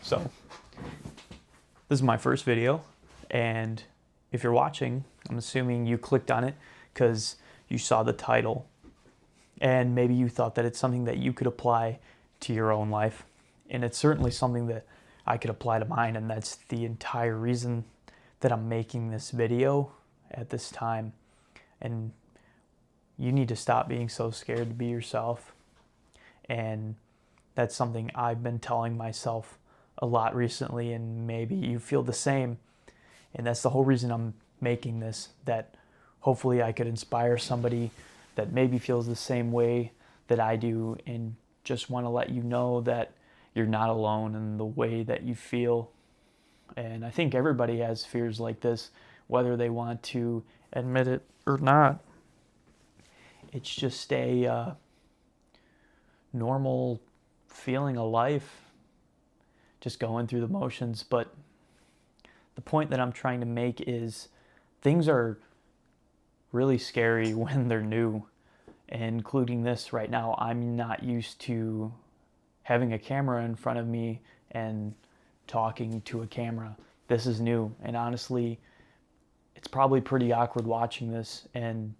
So this is my first video, and if you're watching, I'm assuming you clicked on it because you saw the title and maybe you thought that it's something that you could apply to your own life. And it's certainly something that I could apply to mine, and that's the entire reason that I'm making this video at this time. And you need to stop being so scared to be yourself. And that's something I've been telling myself a lot recently, and maybe you feel the same. And that's the whole reason I'm making this, that hopefully I could inspire somebody that maybe feels the same way that I do, and just want to let you know that you're not alone in the way that you feel. And I think everybody has fears like this, whether they want to admit it or not. It's just a normal feeling of life, just going through the motions. But the point that I'm trying to make is things are really scary when they're new, including this right now. I'm not used to having a camera in front of me and talking to a camera. This is new, and honestly, it's probably pretty awkward watching this, and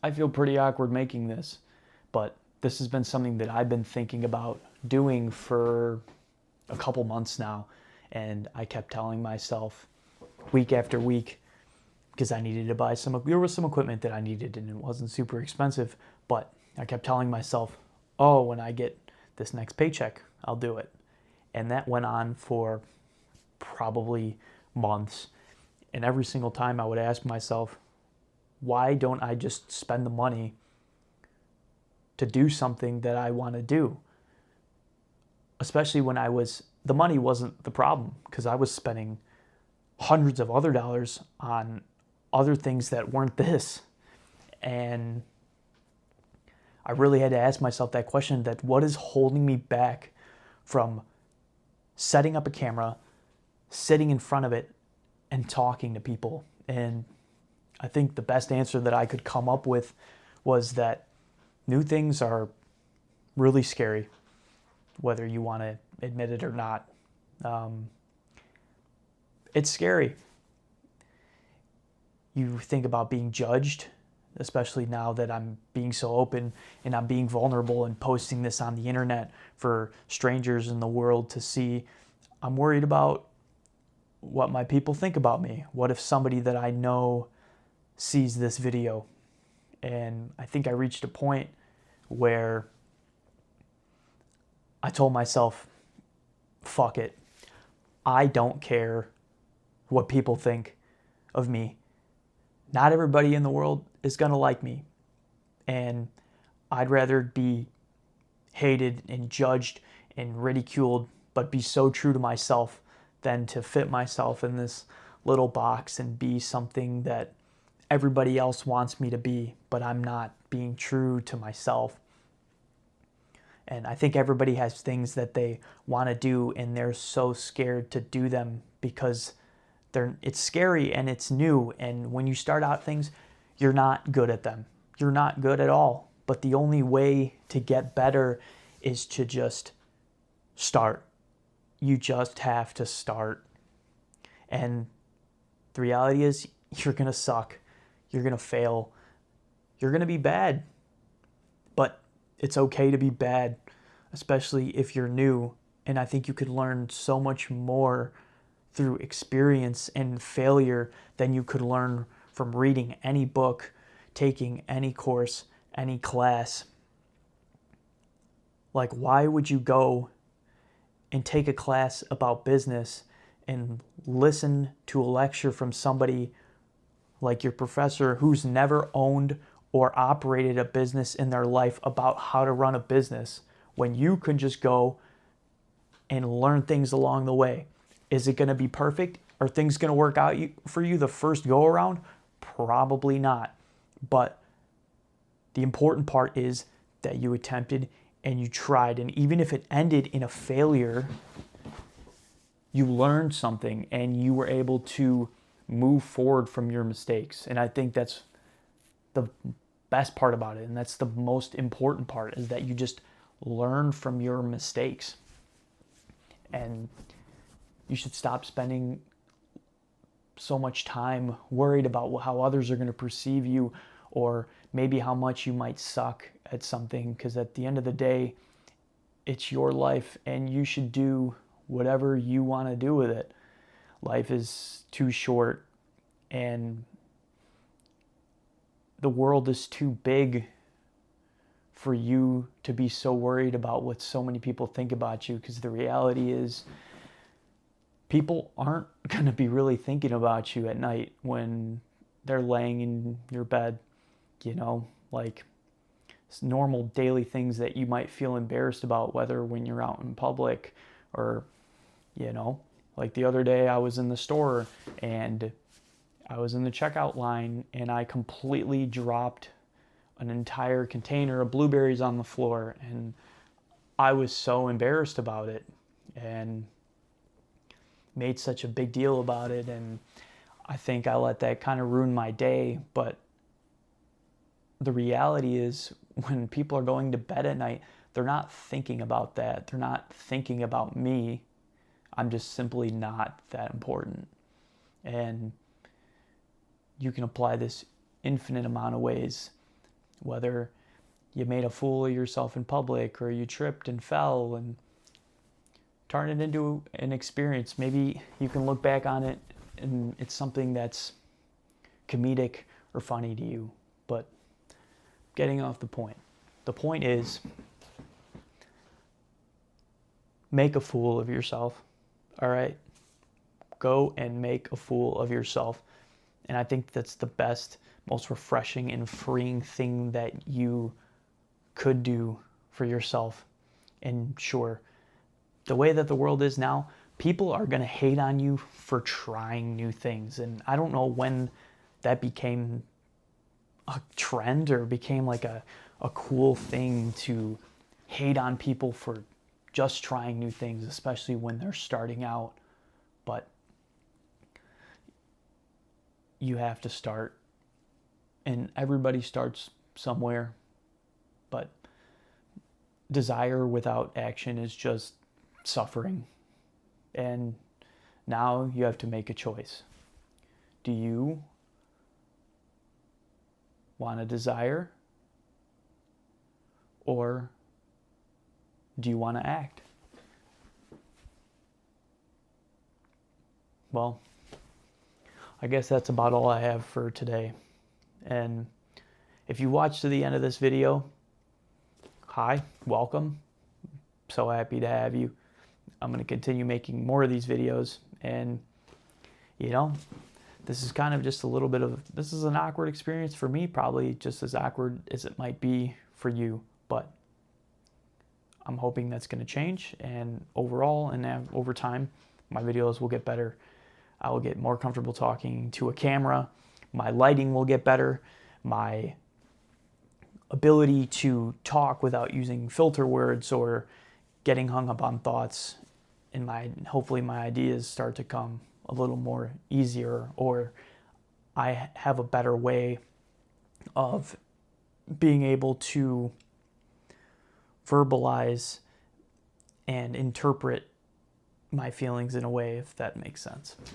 I feel pretty awkward making this, but this has been something that I've been thinking about doing for a couple months now, and I kept telling myself week after week, because I needed to buy there was some equipment that I needed, and it wasn't super expensive, but I kept telling myself, oh, when I get this next paycheck, I'll do it. And that went on for probably months, and every single time I would ask myself, why don't I just spend the money to do something that I want to do? Especially when the money wasn't the problem, because I was spending hundreds of other dollars on other things that weren't this. And I really had to ask myself that question, that what is holding me back from setting up a camera, sitting in front of it, and talking to people? And I think the best answer that I could come up with was that new things are really scary, whether you want to admit it or not. It's scary. You think about being judged, especially now that I'm being so open and I'm being vulnerable and posting this on the internet for strangers in the world to see. I'm worried about what my people think about me. What if somebody that I know sees this video? And I think I reached a point where I told myself, fuck it. I don't care what people think of me. Not everybody in the world is going to like me. And I'd rather be hated and judged and ridiculed, but be so true to myself, than to fit myself in this little box and be something that everybody else wants me to be, but I'm not being true to myself. And I think everybody has things that they want to do, and they're so scared to do them because it's scary and it's new. And when you start out things, you're not good at them. You're not good at all. But the only way to get better is to just start. You just have to start. And the reality is, you're going to suck. You're going to fail. You're going to be bad. But it's okay to be bad, especially if you're new. And I think you could learn so much more through experience and failure than you could learn from reading any book, taking any course, any class. Like, why would you go and take a class about business and listen to a lecture from somebody like your professor who's never owned or operated a business in their life about how to run a business, when you can just go and learn things along the way? Is it going to be perfect? Are things going to work out for you the first go around? Probably not. But the important part is that you attempted and you tried. And even if it ended in a failure, you learned something and you were able to move forward from your mistakes. And I think that's the best part about it. And that's the most important part, is that you just learn from your mistakes. And you should stop spending so much time worried about how others are going to perceive you, or maybe how much you might suck at something, because at the end of the day, it's your life and you should do whatever you want to do with it. Life is too short and the world is too big for you to be so worried about what so many people think about you, because the reality is people aren't going to be really thinking about you at night when they're laying in your bed, like normal daily things that you might feel embarrassed about, whether when you're out in public or, like the other day I was in the store and I was in the checkout line and I completely dropped an entire container of blueberries on the floor, and I was so embarrassed about it and made such a big deal about it, and I think I let that kind of ruin my day. But the reality is, when people are going to bed at night, they're not thinking about that. They're not thinking about me. I'm just simply not that important. And you can apply this infinite amount of ways, whether you made a fool of yourself in public or you tripped and fell, and turn it into an experience. Maybe you can look back on it and it's something that's comedic or funny to you. But getting off the point. The point is, make a fool of yourself. All right? Go and make a fool of yourself. And I think that's the best, most refreshing and freeing thing that you could do for yourself. And sure, the way that the world is now, people are going to hate on you for trying new things. And I don't know when that became a trend or became like a cool thing to hate on people for just trying new things, especially when they're starting out. But you have to start, and everybody starts somewhere. But desire without action is just suffering. And now you have to make a choice. Do you want to desire, or do you want to act? Well, I guess that's about all I have for today. And if you watched to the end of this video, hi, welcome. So happy to have you. I'm going to continue making more of these videos, and this is kind of just a little bit of, this is an awkward experience for me, probably just as awkward as it might be for you, but I'm hoping that's going to change, and overall and over time, my videos will get better. I will get more comfortable talking to a camera. My lighting will get better. My ability to talk without using filter words or getting hung up on thoughts, and hopefully my ideas start to come a little more easier, or I have a better way of being able to verbalize and interpret my feelings in a way, if that makes sense.